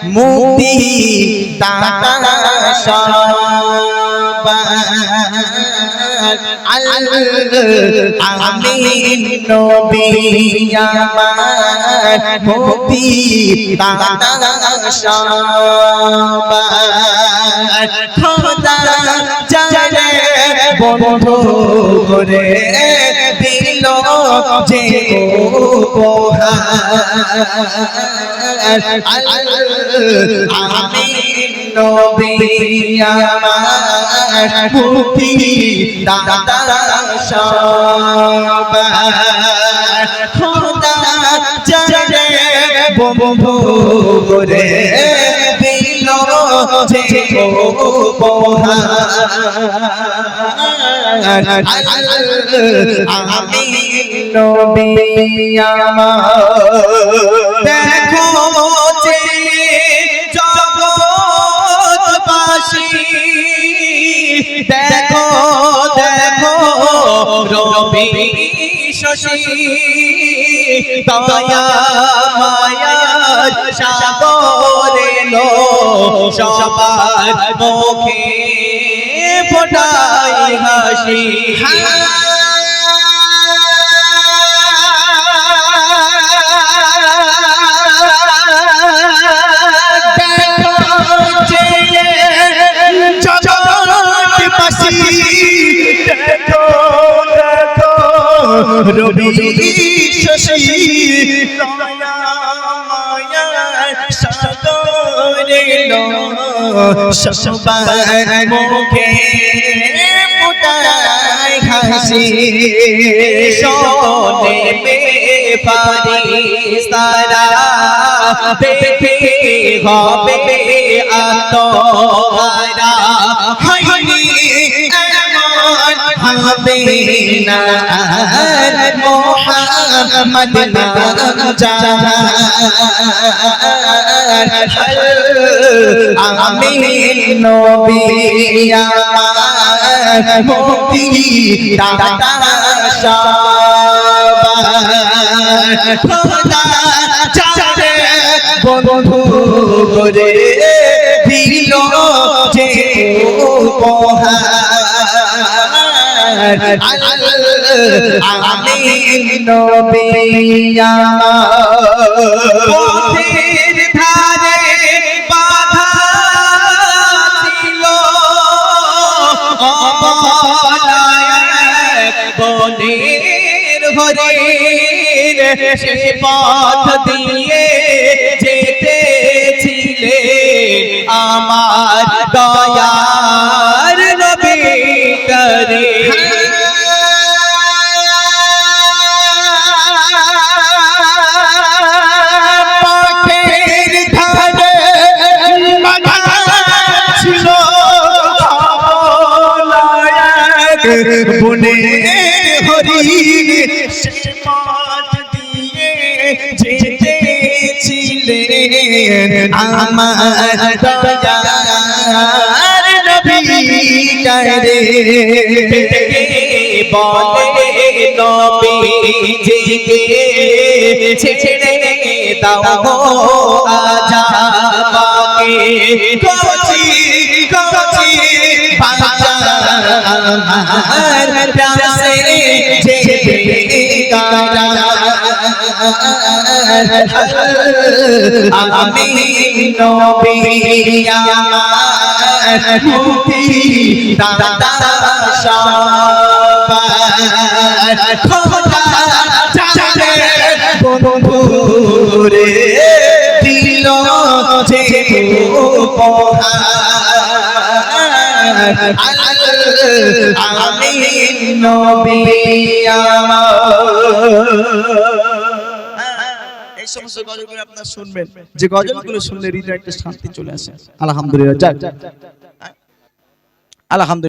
মুক্তি দাতা আমিন নবী আমার মুক্তি দাতা খোদা জানে বন্ধু করে দিল যে উপহার আমিন নবী আমার মুক্তি দাতা খোদা জানে বন্ধু করে দিল যে উপহার আমিন নবী আমার দেখো যে জগৎবাসী দেখো দেখো রবি শশী দয়া মায়ার সাগরে লো সবার মুখে ফোটাই হাসি রবি শশী দয়া মায়ার সাগরে লো সবার মুখে ফোটাই হাসি শোনে ফারিস্তারা দেখে হবে আত্মহারা হয়নি হবে না মোহাম্মদ নাম জাহার আমিন নবী আমার মুক্তি দাতা খোদা জানে বন্ধু করে দিল যে উপহার আমিন নবী আমার পথের ধারে বাধা ছিল অবলায় বনের হরিণ সে পথ দিয়ে যেতেছিলেন আমার দয়ার নবী করিম বনে হরিণ সে পথ দিয়ে যেতেছিলেন আমার দয়ার নবী করে বলে নবীজিকে ছেড়ে দাও আজাবাকে কচি কচি আমার প্যাসে যেতে কারা আমিন নবী আমার মুক্তি দাতা খোদা জানে বন্ধু রে দিল যে উপহার আমিন নবী আমার এই সমস্ত গজলগুলো আপনারা শুনবেন যে গজলগুলো শুনলে হৃদয়ে একটা শান্তি চলে আসে আলহামদুলিল্লাহ আলহামদুলিল্লাহ